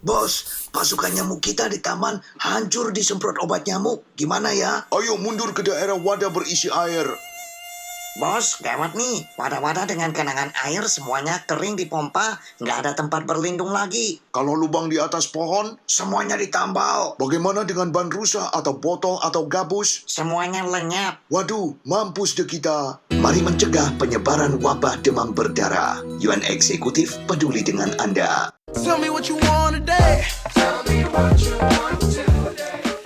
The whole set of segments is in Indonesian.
Bos, pasukan nyamuk kita di taman hancur disemprot obat nyamuk. Gimana ya? Ayo mundur ke daerah wadah berisi air. Bos, gawat nih. Wadah-wadah dengan genangan air semuanya kering dipompa. Nggak ada tempat berlindung lagi. Kalau lubang di atas pohon, Semuanya ditambal. bagaimana dengan ban rusak atau botol atau gabus? Semuanya lenyap. Waduh, mampus deh kita. Mari mencegah penyebaran wabah demam berdarah. UN Eksekutif peduli dengan Anda. Tell me what you want today.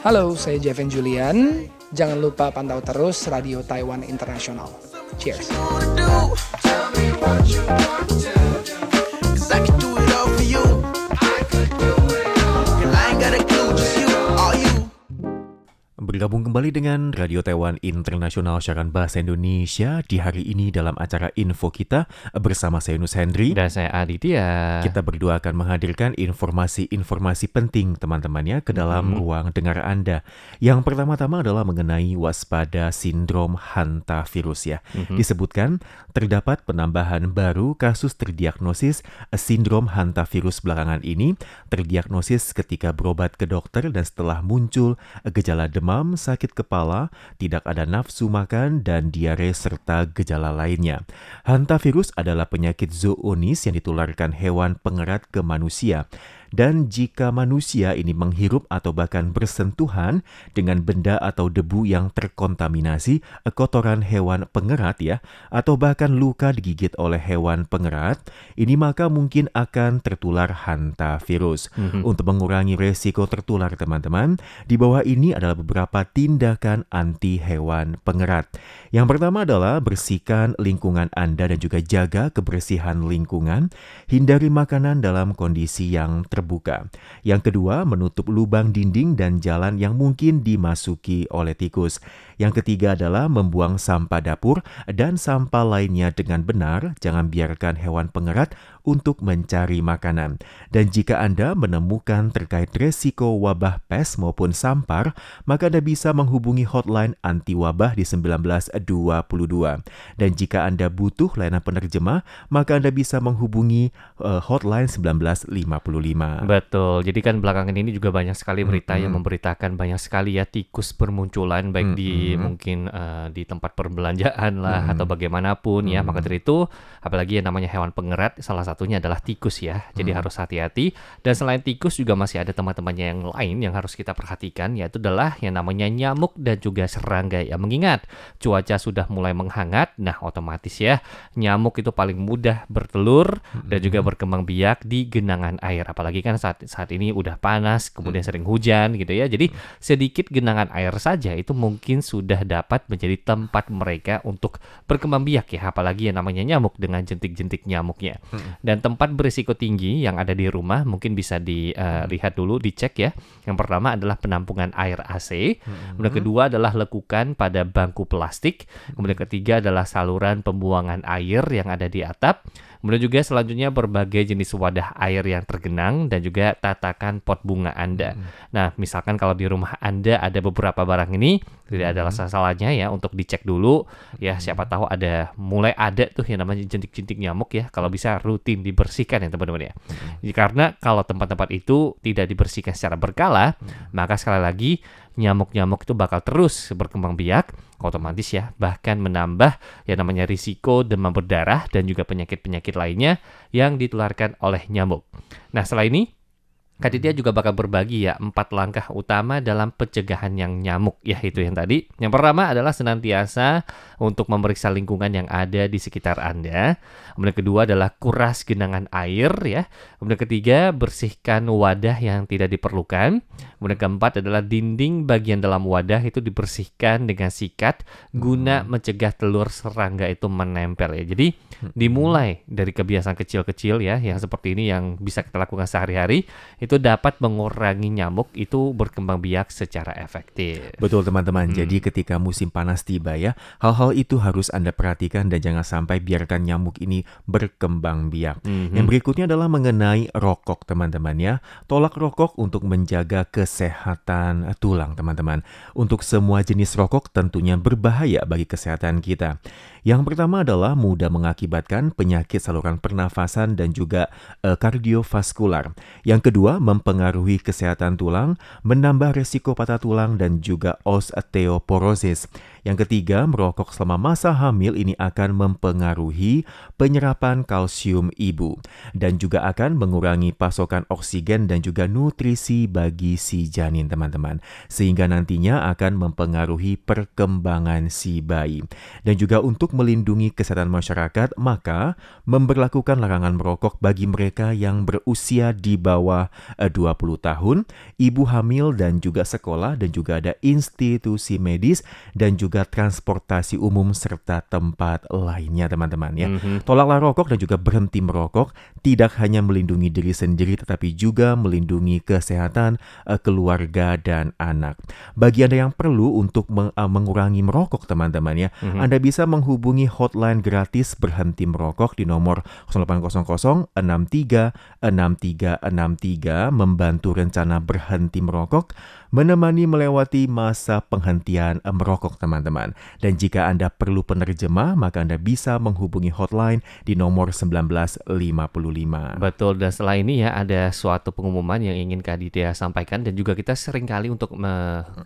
Halo, saya Jevin Julian. Jangan lupa pantau terus Radio Taiwan Internasional. Cheers. Wanna do? Tell me what you want to do. 'Cause I can do it all for you. I could do it all. And I ain't got a clue, just you, all you. Bergabung kembali dengan Radio Taiwan Internasional siaran bahasa Indonesia di hari ini dalam acara Info Kita bersama saya Yunus Hendri. Dan saya Aditya. Kita berdua akan menghadirkan informasi-informasi penting teman-temannya ke dalam ruang dengar Anda. Yang pertama-tama adalah mengenai waspada sindrom hantavirus ya. Disebutkan terdapat penambahan baru kasus terdiagnosis sindrom hantavirus belakangan ini. Terdiagnosis ketika berobat ke dokter dan setelah muncul gejala demam, sakit kepala, tidak ada nafsu makan, dan diare serta gejala lainnya. Hantavirus adalah penyakit zoonosis yang ditularkan hewan pengerat ke manusia. Dan jika manusia ini menghirup atau bahkan bersentuhan dengan benda atau debu yang terkontaminasi kotoran hewan pengerat ya, atau bahkan luka digigit oleh hewan pengerat, ini maka mungkin akan tertular hantavirus. Untuk mengurangi resiko tertular teman-teman, di bawah ini adalah beberapa tindakan anti hewan pengerat. Yang pertama adalah bersihkan lingkungan Anda dan juga jaga kebersihan lingkungan. Hindari makanan dalam kondisi yang terbuka. Yang kedua, menutup lubang dinding dan jalan yang mungkin dimasuki oleh tikus. Yang ketiga adalah membuang sampah dapur dan sampah lainnya dengan benar. Jangan biarkan hewan pengerat untuk mencari makanan. Dan jika Anda menemukan terkait resiko wabah pes maupun sampar, maka Anda bisa menghubungi hotline anti wabah di 1922. Dan jika Anda butuh layanan penerjemah, maka Anda bisa menghubungi hotline 1955. Betul, jadi kan belakangan ini juga banyak sekali berita yang memberitakan banyak sekali ya tikus bermunculan baik di mungkin di tempat perbelanjaan lah atau bagaimanapun ya. Maka dari itu apalagi yang namanya hewan pengerat salah satunya adalah tikus ya. Jadi harus hati-hati. Dan selain tikus juga masih ada teman-temannya yang lain yang harus kita perhatikan, yaitu adalah yang namanya nyamuk dan juga serangga ya. Mengingat cuaca sudah mulai menghangat, nah otomatis ya nyamuk itu paling mudah bertelur dan juga berkembang biak di genangan air. Apalagi kan saat ini udah panas, kemudian sering hujan gitu ya. Jadi sedikit genangan air saja itu mungkin sudah dapat menjadi tempat mereka untuk berkembang biak ya. Apalagi yang namanya nyamuk dengan jentik-jentik nyamuknya. Dan tempat berisiko tinggi yang ada di rumah mungkin bisa dilihat dulu, dicek ya. Yang pertama adalah penampungan air AC. Kemudian kedua adalah lekukan pada bangku plastik. Kemudian ketiga adalah saluran pembuangan air yang ada di atap. Kemudian juga selanjutnya berbagai jenis wadah air yang tergenang dan juga tatakan pot bunga Anda. Nah, misalkan kalau di rumah Anda ada beberapa barang ini, tidak ada salahnya ya untuk dicek dulu. Ya, siapa tahu mulai ada tuh yang namanya jentik-jentik nyamuk ya. Kalau bisa rutin dibersihkan ya teman-teman ya. Karena kalau tempat-tempat itu tidak dibersihkan secara berkala, maka sekali lagi nyamuk-nyamuk itu bakal terus berkembang biak, otomatis ya, bahkan menambah yang namanya risiko demam berdarah dan juga penyakit-penyakit lainnya yang ditularkan oleh nyamuk. Nah, setelah ini Kak Ditya juga bakal berbagi ya 4 langkah utama dalam pencegahan yang nyamuk ya, itu yang tadi. Yang pertama adalah senantiasa untuk memeriksa lingkungan yang ada di sekitar Anda. Kemudian kedua adalah kuras genangan air ya. Kemudian ketiga, bersihkan wadah yang tidak diperlukan. Kemudian keempat adalah dinding bagian dalam wadah itu dibersihkan dengan sikat guna mencegah telur serangga itu menempel ya. Jadi dimulai dari kebiasaan kecil-kecil ya yang seperti ini yang bisa kita lakukan sehari-hari, itu dapat mengurangi nyamuk itu berkembang biak secara efektif. Betul teman-teman, jadi ketika musim panas tiba ya, hal-hal itu harus Anda perhatikan dan jangan sampai biarkan nyamuk ini berkembang biak. Yang berikutnya adalah mengenai rokok teman-teman ya. Tolak rokok untuk menjaga kesehatan tulang teman-teman. Untuk semua jenis rokok tentunya berbahaya bagi kesehatan kita. Yang pertama adalah mudah mengakibatkan penyakit saluran pernafasan dan juga kardiovaskular. Yang kedua, mempengaruhi kesehatan tulang, menambah resiko patah tulang dan juga osteoporosis. Yang ketiga, merokok selama masa hamil ini akan mempengaruhi penyerapan kalsium ibu dan juga akan mengurangi pasokan oksigen dan juga nutrisi bagi si janin, teman-teman, sehingga nantinya akan mempengaruhi perkembangan si bayi. Dan juga untuk melindungi kesehatan masyarakat, maka memberlakukan larangan merokok bagi mereka yang berusia di bawah 20 tahun, ibu hamil dan juga sekolah, dan juga ada institusi medis dan juga transportasi umum serta tempat lainnya, teman-teman ya. Tolaklah rokok dan juga berhenti merokok, tidak hanya melindungi diri sendiri tetapi juga melindungi kesehatan keluarga dan anak. Bagi Anda yang perlu untuk mengurangi merokok, teman-teman ya, Anda bisa menghubungi hotline gratis berhenti merokok di nomor 0800 63 6363 membantu rencana berhenti merokok, menemani melewati masa penghentian merokok, teman-teman. Dan jika Anda perlu penerjemah, maka Anda bisa menghubungi hotline di nomor 1955. Betul, dan setelah ini ya ada suatu pengumuman yang ingin Kak Aditya sampaikan, dan juga kita sering kali untuk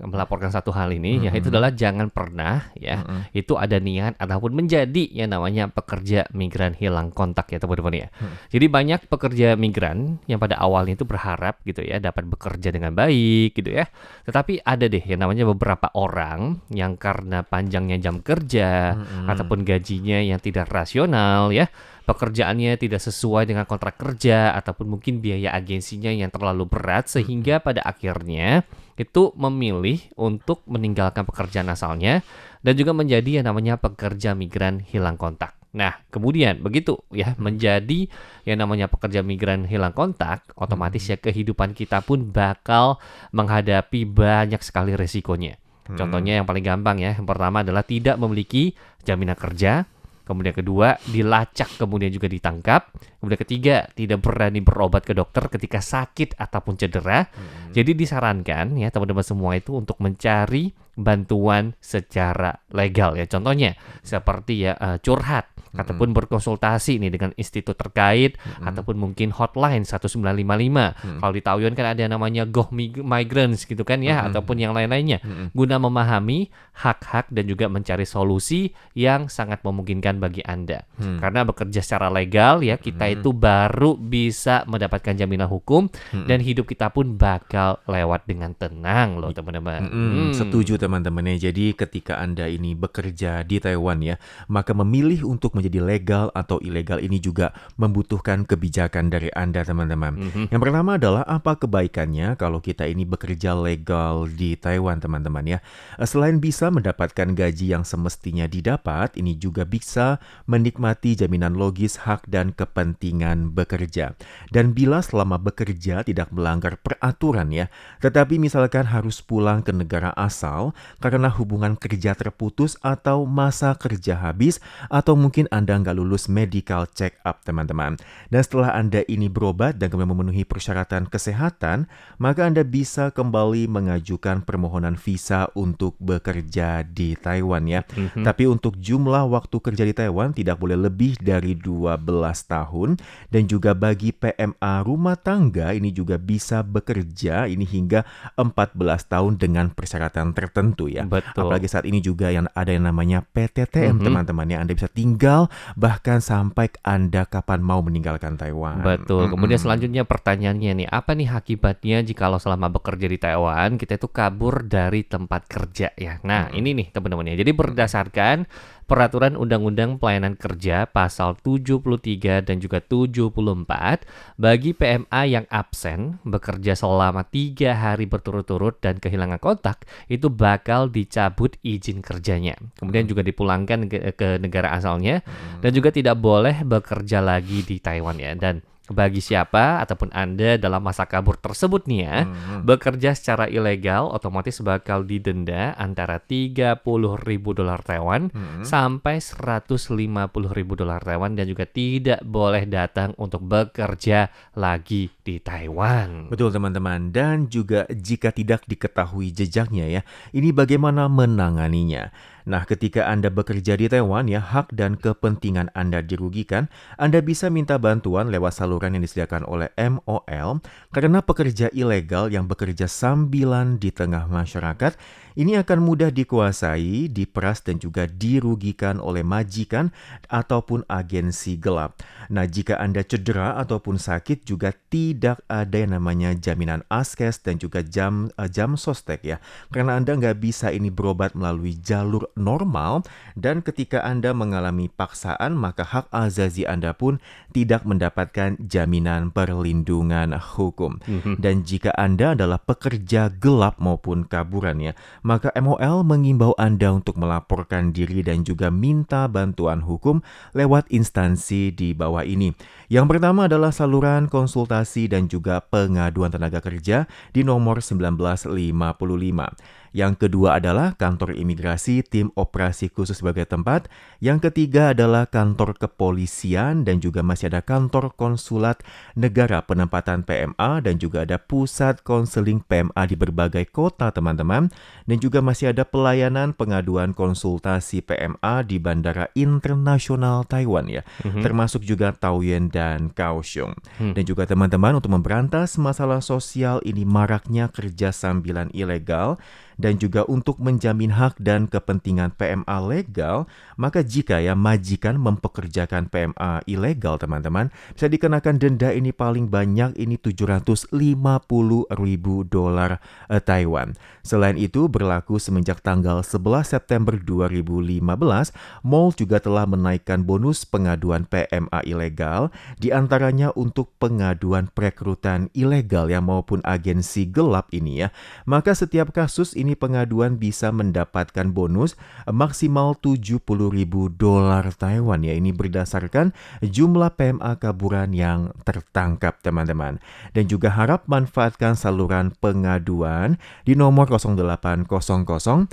melaporkan satu hal ini, yaitu adalah jangan pernah ya itu ada niat ataupun menjadi yang namanya pekerja migran hilang kontak ya, teman-teman ya. Jadi banyak pekerja migran yang pada awalnya itu berharap gitu ya dapat bekerja dengan baik gitu ya. Tetapi ada deh yang namanya beberapa orang yang karena panjangnya jam kerja ataupun gajinya yang tidak rasional ya, pekerjaannya tidak sesuai dengan kontrak kerja ataupun mungkin biaya agensinya yang terlalu berat, sehingga pada akhirnya itu memilih untuk meninggalkan pekerjaan asalnya dan juga menjadi yang namanya pekerja migran hilang kontak. Nah, kemudian begitu ya menjadi yang namanya pekerja migran hilang kontak, otomatis ya kehidupan kita pun bakal menghadapi banyak sekali resikonya. Contohnya yang paling gampang ya, yang pertama adalah tidak memiliki jaminan kerja. Kemudian kedua, dilacak kemudian juga ditangkap. Kemudian ketiga, tidak berani berobat ke dokter ketika sakit ataupun cedera. Jadi disarankan ya teman-teman semua itu untuk mencari bantuan secara legal ya. Contohnya seperti ya curhat ataupun berkonsultasi nih dengan institut terkait ataupun mungkin hotline 1955. Kalau di Taoyuan kan ada yang namanya Go Migrants gitu kan ya, ataupun yang lain-lainnya, guna memahami hak-hak dan juga mencari solusi yang sangat memungkinkan bagi Anda. Karena bekerja secara legal ya, kita itu baru bisa mendapatkan jaminan hukum dan hidup kita pun bakal lewat dengan tenang loh, teman-teman. Setuju, teman-teman ya. Jadi ketika Anda ini bekerja di Taiwan ya, maka memilih untuk menjadi legal atau ilegal ini juga membutuhkan kebijakan dari Anda, teman-teman. Yang pertama adalah apa kebaikannya kalau kita ini bekerja legal di Taiwan, teman-teman ya. Selain bisa mendapatkan gaji yang semestinya didapat, ini juga bisa menikmati jaminan logis hak dan kepentingan bekerja. Dan bila selama bekerja tidak melanggar peraturan ya, tetapi misalkan harus pulang ke negara asal karena hubungan kerja terputus atau masa kerja habis, atau mungkin Anda nggak lulus medical check up, teman-teman. Dan setelah Anda ini berobat dan kemudian memenuhi persyaratan kesehatan, maka Anda bisa kembali mengajukan permohonan visa untuk bekerja di Taiwan ya. Tapi untuk jumlah waktu kerja di Taiwan tidak boleh lebih dari 12 tahun. Dan juga bagi PMA rumah tangga ini juga bisa bekerja ini hingga 14 tahun dengan persyaratan tertentu ya. Betul. Apalagi saat ini juga yang ada yang namanya PTTM, teman-teman ya. Anda bisa tinggal bahkan sampai Anda kapan mau meninggalkan Taiwan. Betul. Kemudian selanjutnya pertanyaannya nih, apa nih akibatnya jikalau selama bekerja di Taiwan kita itu kabur dari tempat kerja ya. Nah, ini nih teman-teman ya. Jadi berdasarkan Peraturan Undang-Undang Pelayanan Kerja Pasal 73 dan juga 74, bagi PMA yang absen bekerja selama 3 hari berturut-turut dan kehilangan kontak, itu bakal dicabut izin kerjanya. Kemudian juga dipulangkan ke negara asalnya dan juga tidak boleh bekerja lagi di Taiwan ya. Dan bagi siapa ataupun Anda dalam masa kabur tersebut nih ya, bekerja secara ilegal otomatis bakal didenda antara $30.000 Taiwan sampai $150.000 Taiwan, dan juga tidak boleh datang untuk bekerja lagi di Taiwan. Betul teman-teman, dan juga jika tidak diketahui jejaknya ya, ini bagaimana menanganinya. Nah, ketika Anda bekerja di Taiwan ya, hak dan kepentingan Anda dirugikan, Anda bisa minta bantuan lewat saluran yang disediakan oleh MOL karena pekerja ilegal yang bekerja sambilan di tengah masyarakat ini akan mudah dikuasai, diperas dan juga dirugikan oleh majikan ataupun agensi gelap. Nah, jika Anda cedera ataupun sakit juga tidak ada yang namanya jaminan askes dan juga jam sostek ya. Karena Anda nggak bisa ini berobat melalui jalur normal dan ketika Anda mengalami paksaan maka hak azazi Anda pun tidak mendapatkan jaminan perlindungan hukum. Dan jika Anda adalah pekerja gelap maupun kaburan ya, maka MOL mengimbau Anda untuk melaporkan diri dan juga minta bantuan hukum lewat instansi di bawah ini. Yang pertama adalah saluran konsultasi dan juga pengaduan tenaga kerja di nomor 1955. Yang kedua adalah kantor imigrasi tim operasi khusus sebagai tempat. Yang ketiga adalah kantor kepolisian dan juga masih ada kantor konsulat negara penempatan PMA dan juga ada pusat konseling PMA di berbagai kota teman-teman. Dan juga masih ada pelayanan pengaduan konsultasi PMA di Bandara Internasional Taiwan ya. Termasuk juga Taoyuan dan Kaohsiung. Dan juga teman-teman untuk memberantas masalah sosial ini maraknya kerja sambilan ilegal dan juga untuk menjamin hak dan kepentingan PMA legal, maka jika ya majikan mempekerjakan PMA ilegal teman-teman, bisa dikenakan denda ini paling banyak ini $750.000 Taiwan. Selain itu berlaku semenjak tanggal 11 September 2015, MOL juga telah menaikkan bonus pengaduan PMA ilegal, diantaranya untuk pengaduan perekrutan ilegal ya maupun agensi gelap ini ya. Maka setiap kasus ini pengaduan bisa mendapatkan bonus maksimal $70.000 Taiwan ya. Ini berdasarkan jumlah PMA kaburan yang tertangkap teman-teman. Dan juga harap manfaatkan saluran pengaduan di nomor 0800 000978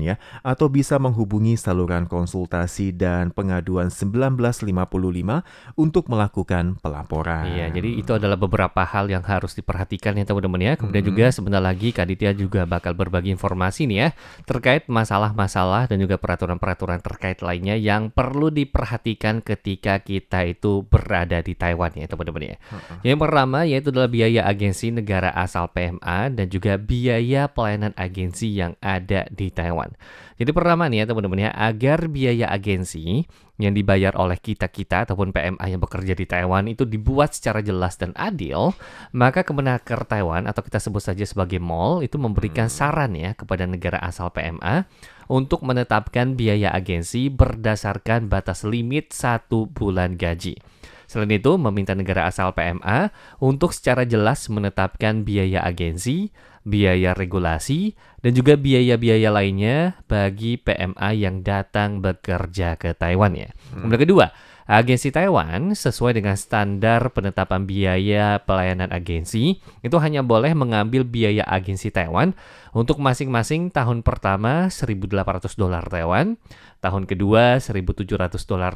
ya atau bisa menghubungi saluran konsultasi dan pengaduan 1955 untuk melakukan pelaporan. Iya, jadi itu adalah beberapa hal yang harus diperhatikan ya teman-teman ya. Kemudian juga sebentar lagi Kak Ditya juga bakal berbagi informasi nih ya terkait masalah-masalah dan juga peraturan-peraturan terkait lainnya yang perlu diperhatikan ketika kita itu berada di Taiwan ya teman-teman ya. Yang pertama yaitu adalah biaya agensi negara asal PMA dan juga biaya pelayanan agensi yang ada di Taiwan. Jadi pertama nih ya teman-teman ya, agar biaya agensi yang dibayar oleh kita-kita ataupun PMA yang bekerja di Taiwan itu dibuat secara jelas dan adil, maka Kemenaker Taiwan atau kita sebut saja sebagai MOL itu memberikan saran ya kepada negara asal PMA untuk menetapkan biaya agensi berdasarkan batas limit 1 bulan gaji. Selain itu, meminta negara asal PMA untuk secara jelas menetapkan biaya agensi, biaya regulasi, dan juga biaya-biaya lainnya bagi PMA yang datang bekerja ke Taiwan ya. Kemudian kedua, agensi Taiwan sesuai dengan standar penetapan biaya pelayanan agensi itu hanya boleh mengambil biaya agensi Taiwan untuk masing-masing tahun pertama $1.800 Taiwan, tahun kedua $1.700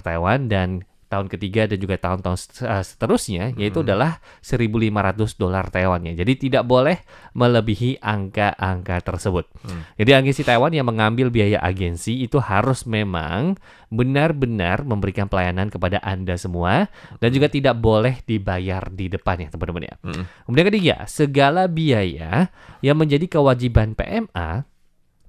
Taiwan, dan tahun ketiga dan juga tahun-tahun seterusnya yaitu adalah $1.500 Taiwan ya. Jadi tidak boleh melebihi angka-angka tersebut. Jadi agensi Taiwan yang mengambil biaya agensi itu harus memang benar-benar memberikan pelayanan kepada Anda semua dan juga tidak boleh dibayar di depan ya teman-teman ya. Kemudian ketiga, segala biaya yang menjadi kewajiban PMA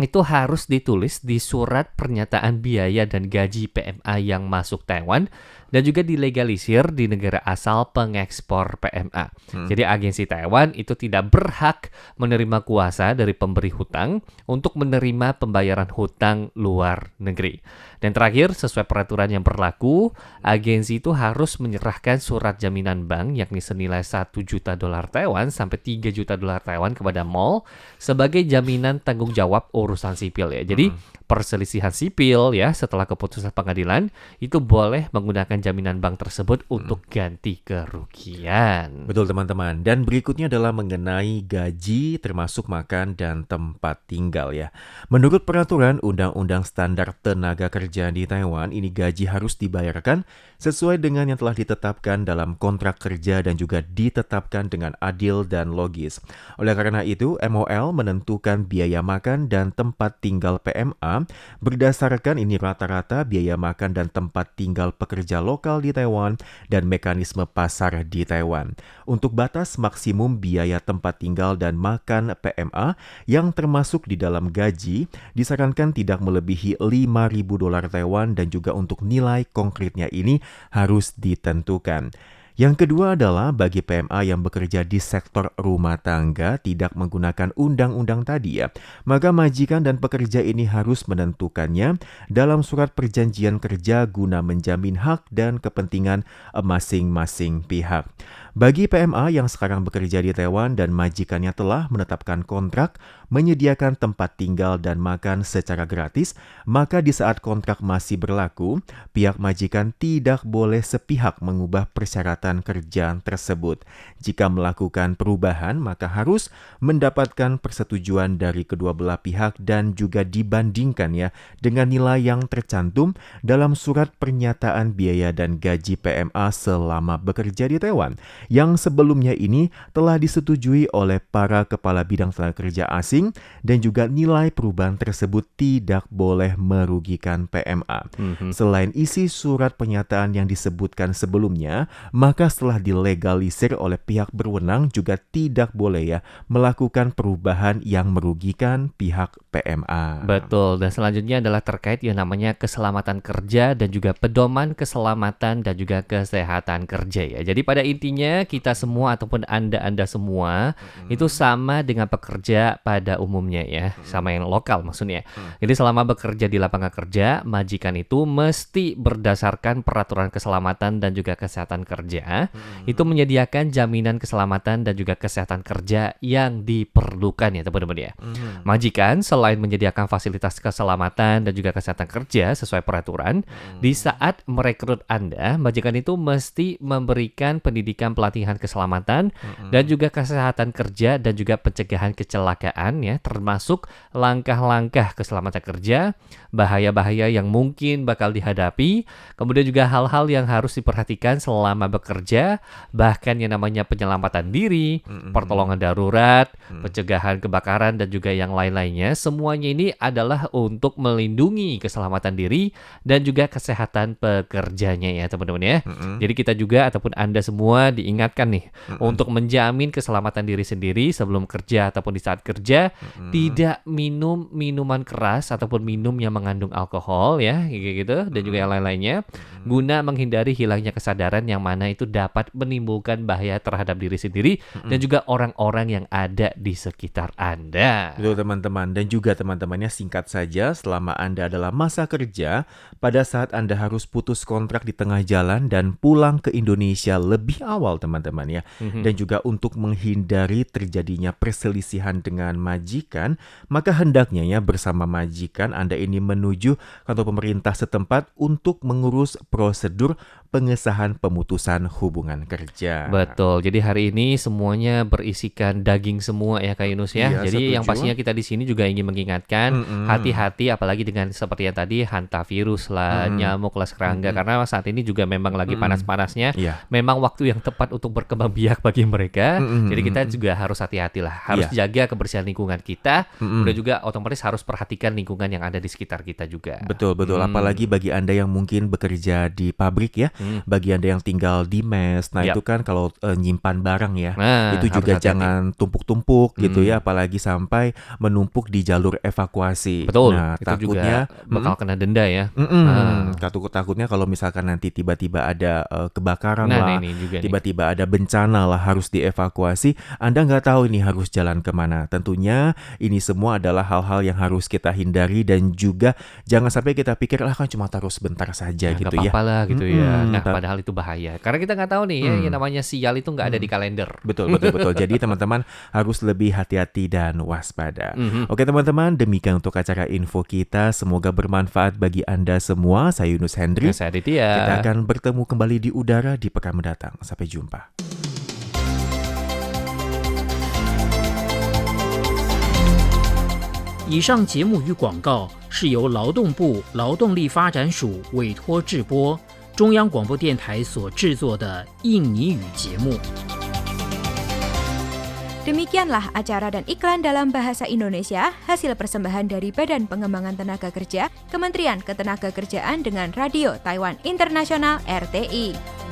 itu harus ditulis di surat pernyataan biaya dan gaji PMA yang masuk Taiwan dan juga dilegalisir di negara asal pengekspor PMA. Jadi agensi Taiwan itu tidak berhak menerima kuasa dari pemberi hutang untuk menerima pembayaran hutang luar negeri. Dan terakhir, sesuai peraturan yang berlaku, agensi itu harus menyerahkan surat jaminan bank yakni senilai $1 juta Taiwan sampai $3 juta Taiwan kepada MOL sebagai jaminan tanggung jawab urusan sipil ya. Jadi perselisihan sipil ya setelah keputusan pengadilan, itu boleh menggunakan jaminan bank tersebut untuk ganti kerugian. Betul teman-teman. Dan berikutnya adalah mengenai gaji termasuk makan dan tempat tinggal ya. Menurut peraturan Undang-Undang Standar Tenaga Kerja di Taiwan, ini gaji harus dibayarkan sesuai dengan yang telah ditetapkan dalam kontrak kerja dan juga ditetapkan dengan adil dan logis. Oleh karena itu, MOL menentukan biaya makan dan tempat tinggal PMA berdasarkan ini rata-rata biaya makan dan tempat tinggal pekerja lokal di Taiwan dan mekanisme pasar di Taiwan. Untuk batas maksimum biaya tempat tinggal dan makan PMA yang termasuk di dalam gaji disarankan tidak melebihi $5.000 Taiwan dan juga untuk nilai konkretnya ini harus ditentukan. Yang kedua adalah bagi PMA yang bekerja di sektor rumah tangga tidak menggunakan undang-undang tadi ya, maka majikan dan pekerja ini harus menentukannya dalam surat perjanjian kerja guna menjamin hak dan kepentingan masing-masing pihak. Bagi PMA yang sekarang bekerja di Taiwan dan majikannya telah menetapkan kontrak menyediakan tempat tinggal dan makan secara gratis, maka di saat kontrak masih berlaku, pihak majikan tidak boleh sepihak mengubah persyaratan kerja tersebut. Jika melakukan perubahan, maka harus mendapatkan persetujuan dari kedua belah pihak dan juga dibandingkan ya dengan nilai yang tercantum dalam surat pernyataan biaya dan gaji PMA selama bekerja di Taiwan, yang sebelumnya ini telah disetujui oleh para kepala bidang tenaga kerja asing dan juga nilai perubahan tersebut tidak boleh merugikan PMA. Selain isi surat pernyataan yang disebutkan sebelumnya, maka setelah dilegalisir oleh pihak berwenang juga tidak boleh ya melakukan perubahan yang merugikan pihak PMA. Betul, dan selanjutnya adalah terkait yang namanya keselamatan kerja dan juga pedoman keselamatan dan juga kesehatan kerja ya. Jadi pada intinya kita semua ataupun Anda semua itu sama dengan pekerja pada umumnya ya, sama yang lokal maksudnya. Jadi selama bekerja di lapangan kerja, majikan itu mesti berdasarkan peraturan keselamatan dan juga kesehatan kerja, itu menyediakan jaminan keselamatan dan juga kesehatan kerja yang diperlukan ya teman-teman ya. Majikan selain menyediakan fasilitas keselamatan dan juga kesehatan kerja sesuai peraturan, di saat merekrut Anda, majikan itu mesti memberikan pendidikan pelatihan keselamatan dan juga kesehatan kerja dan juga pencegahan kecelakaan ya, termasuk langkah-langkah keselamatan kerja, bahaya-bahaya yang mungkin bakal dihadapi, kemudian juga hal-hal yang harus diperhatikan selama bekerja, bahkan yang namanya penyelamatan diri, pertolongan darurat, pencegahan kebakaran dan juga yang lain-lainnya. Semuanya ini adalah untuk melindungi keselamatan diri dan juga kesehatan pekerjanya ya teman-teman ya. Jadi kita juga ataupun Anda semua diingatkan nih untuk menjamin keselamatan diri sendiri sebelum kerja ataupun di saat kerja, tidak minum minuman keras ataupun minum yang mengandung alkohol ya kayak gitu dan juga yang lain-lainnya, guna menghindari hilangnya kesadaran yang mana itu dapat menimbulkan bahaya terhadap diri sendiri dan juga orang-orang yang ada di sekitar Anda. Betul teman-teman, dan juga teman-temannya singkat saja, selama Anda adalah masa kerja, pada saat Anda harus putus kontrak di tengah jalan dan pulang ke Indonesia lebih awal teman-teman ya, dan juga untuk menghindari terjadinya perselisihan dengan majikan, maka hendaknya ya bersama majikan Anda ini menuju kantor pemerintah setempat untuk mengurus prosedur pengesahan pemutusan hubungan kerja. Betul. Jadi hari ini semuanya berisikan daging semua ya Kak Yunus ya. Iya, Jadi setuju. yang pastinya kita di sini juga ingin mengingatkan hati-hati apalagi dengan seperti yang tadi hantavirus lah, nyamuk lah, serangga, karena saat ini juga memang lagi panas-panasnya. Iya. Memang waktu yang tepat untuk berkembang biak bagi mereka. Jadi kita juga harus hati-hati lah. Harus jaga kebersihan lingkungan kita. Dan juga otomatis harus perhatikan lingkungan yang ada di sekitar kita juga. Betul. Apalagi bagi Anda yang mungkin bekerja di pabrik ya, bagi Anda yang tinggal di mes, nah itu kan kalau nyimpan barang ya, Nah, itu harus juga hati-hati. jangan tumpuk-tumpuk gitu ya, apalagi sampai menumpuk di jalur evakuasi. Betul. Nah, Itu takutnya juga bakal kena denda ya. takutnya kalau misalkan nanti tiba-tiba ada kebakaran Nah, lah, ini juga nih. tiba-tiba ada bencana lah harus dievakuasi, Anda nggak tahu ini harus jalan kemana. Tentunya ini semua adalah hal-hal yang harus kita hindari dan juga jangan sampai kita pikir lah kan cuma taruh sebentar saja Nggak gitu ya. apa-apa lah gitu ya. Nah, padahal itu bahaya. Karena kita nggak tahu nih ya, yang namanya sial itu nggak ada di kalender. Betul. Jadi teman-teman harus lebih hati-hati dan waspada. Oke teman-teman, demikian untuk acara info kita. Semoga bermanfaat bagi Anda semua. Saya Yunus Hendri. Saya Aditya. Kita akan bertemu kembali di udara di pekan mendatang. Sampai jumpa. 以上节目与广告是由劳动部劳动力发展署委托制播，中央广播电台所制作的印尼语节目。 Demikianlah acara dan iklan dalam bahasa Indonesia, hasil persembahan dari Badan Pengembangan Tenaga Kerja, Kementerian Ketenagakerjaan dengan Radio Taiwan Internasional RTI.